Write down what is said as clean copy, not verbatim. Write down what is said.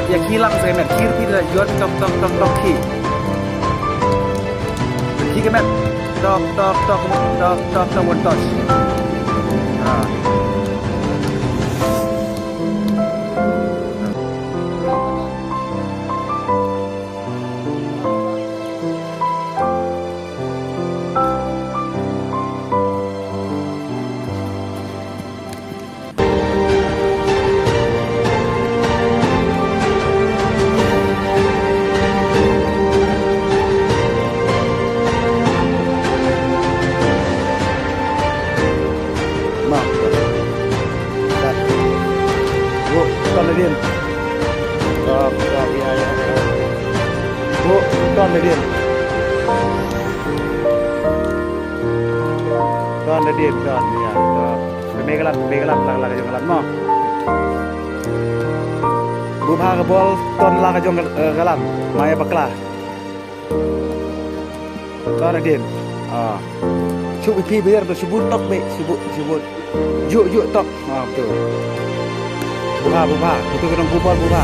Ya hilang saya met kiri tidak jual tok ki ke met tok one touch Din tok ya bu ton Din ton ya tok begelan lag jong mo bu bha ka bol ton lag jong galam maya bakla ton Din chụp pi biar bersebut tok be sebut juk tok betul buka betul kena bubal buka